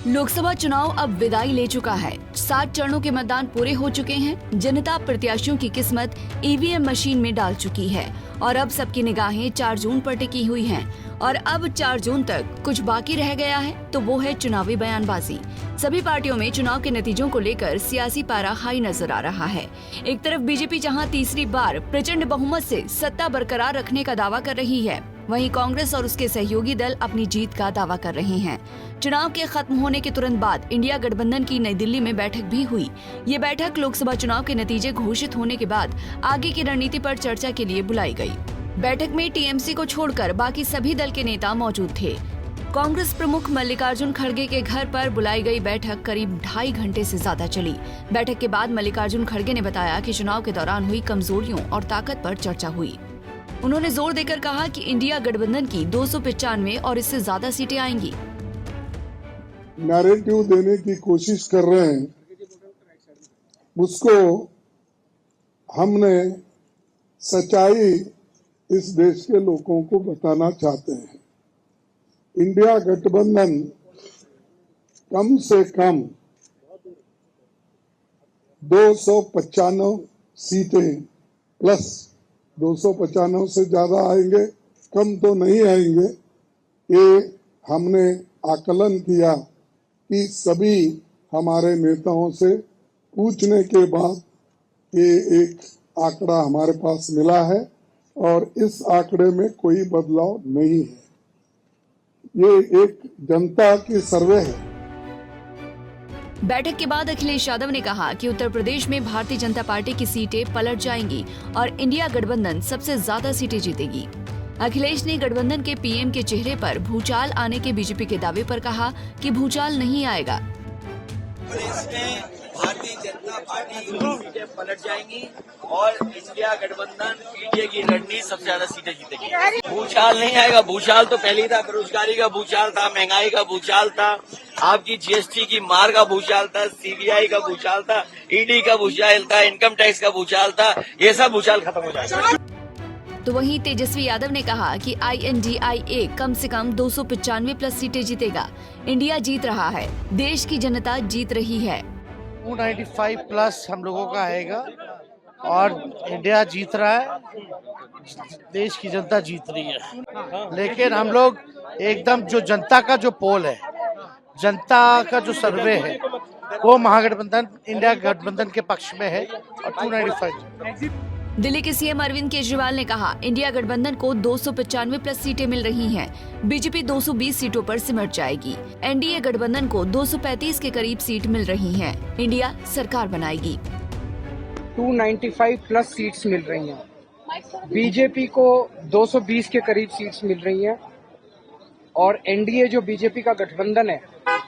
लोकसभा चुनाव अब विदाई ले चुका है। 7 चरणों के मतदान पूरे हो चुके हैं। जनता प्रत्याशियों की किस्मत ईवीएम मशीन में डाल चुकी है और अब सबकी निगाहें 4 जून पर टिकी हुई हैं। और अब 4 जून तक कुछ बाकी रह गया है तो वो है चुनावी बयानबाजी। सभी पार्टियों में चुनाव के नतीजों को लेकर सियासी पारा हाई नजर आ रहा है। एक तरफ बीजेपी जहां तीसरी बार प्रचंड बहुमत से सत्ता बरकरार रखने का दावा कर रही है, वहीं कांग्रेस और उसके सहयोगी दल अपनी जीत का दावा कर रहे हैं। चुनाव के खत्म होने के तुरंत बाद इंडिया गठबंधन की नई दिल्ली में बैठक भी हुई। ये बैठक लोकसभा चुनाव के नतीजे घोषित होने के बाद आगे की रणनीति पर चर्चा के लिए बुलाई गई। बैठक में टीएमसी को छोड़कर बाकी सभी दल के नेता मौजूद थे। कांग्रेस प्रमुख मल्लिकार्जुन खड़गे के घर पर बुलाई गई बैठक करीब 2.5 घंटे से ज्यादा चली। बैठक के बाद मल्लिकार्जुन खड़गे ने बताया कि चुनाव के दौरान हुई कमजोरियों और ताकत पर चर्चा हुई। उन्होंने जोर देकर कहा कि इंडिया गठबंधन की 295 और इससे ज्यादा सीटें आएंगी। नैरेटिव देने की कोशिश कर रहे हैं, उसको हमने सच्चाई इस देश के लोगों को बताना चाहते हैं। इंडिया गठबंधन कम से कम 295 सीटें प्लस 295 से ज्यादा आएंगे, कम तो नहीं आएंगे। ये हमने आकलन किया कि सभी हमारे नेताओं से पूछने के बाद ये एक आंकड़ा हमारे पास मिला है और इस आंकड़े में कोई बदलाव नहीं है। ये एक जनता की सर्वे है। बैठक के बाद अखिलेश यादव ने कहा कि उत्तर प्रदेश में भारतीय जनता पार्टी की सीटें पलट जाएंगी और इंडिया गठबंधन सबसे ज्यादा सीटें जीतेगी। अखिलेश ने गठबंधन के पीएम के चेहरे पर भूचाल आने के बीजेपी के दावे पर कहा कि भूचाल नहीं आएगा। भारतीय जनता पार्टी की सीटें पलट जाएंगी और इंडिया गठबंधन पीडीए की रणनीति सबसे ज्यादा सीटें जीतेगी। भूचाल नहीं आएगा। भूचाल तो पहले ही था। बेरोजगारी का भूचाल था, महंगाई का भूचाल था, आपकी जीएसटी की मार का भूचाल था, सीबीआई का भूचाल था, ईडी का भूचाल था, इनकम टैक्स का भूचाल था। ये सब भूचाल खत्म हो जाएगा। तो वहीं तेजस्वी यादव ने कहा कि INDIA कम से कम 295 प्लस सीटें जीतेगा। इंडिया जीत रहा है, देश की जनता जीत रही है। 295 प्लस हम लोगों का आएगा और इंडिया जीत रहा है, देश की जनता जीत रही है। लेकिन हम लोग एकदम जो जनता का जो पोल है, जनता का जो सर्वे है, वो महागठबंधन इंडिया गठबंधन के पक्ष में है और 295। दिल्ली के सीएम अरविंद केजरीवाल ने कहा इंडिया गठबंधन को 295 प्लस सीटें मिल रही हैं। बीजेपी 220 सीटों पर सिमट जाएगी। एनडीए गठबंधन को 235 के करीब सीट मिल रही हैं। इंडिया सरकार बनाएगी। 295 प्लस सीट्स मिल रही हैं। बीजेपी को 220 के करीब सीट्स मिल रही हैं और एनडीए जो बीजेपी का गठबंधन है,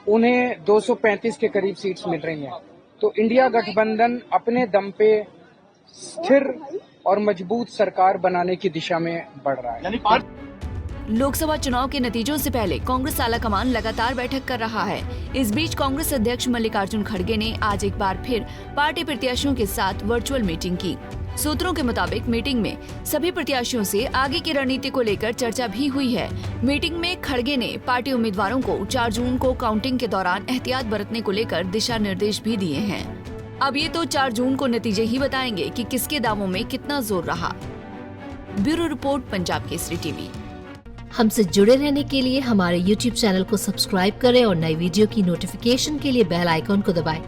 उन्हें 235 के करीब सीट्स मिल रही हैं। तो इंडिया गठबंधन अपने दम पे स्थिर और मजबूत सरकार बनाने की दिशा में बढ़ रहा है। लोकसभा चुनाव के नतीजों से पहले कांग्रेस आलाकमान लगातार बैठक कर रहा है। इस बीच कांग्रेस अध्यक्ष मल्लिकार्जुन खड़गे ने आज एक बार फिर पार्टी प्रत्याशियों के साथ वर्चुअल मीटिंग की। सूत्रों के मुताबिक मीटिंग में सभी प्रत्याशियों से आगे की रणनीति को लेकर चर्चा भी हुई है। मीटिंग में खड़गे ने पार्टी उम्मीदवारों को 4 जून को काउंटिंग के दौरान एहतियात बरतने को लेकर दिशा निर्देश भी दिए हैं। अब ये तो 4 जून को नतीजे ही बताएंगे कि किसके दावों में कितना जोर रहा। Bureau report, Punjab Kesari TV. हमसे जुड़े रहने के लिए हमारे YouTube चैनल को सब्सक्राइब करें और नई वीडियो की नोटिफिकेशन के लिए बेल आइकॉन को दबाएं।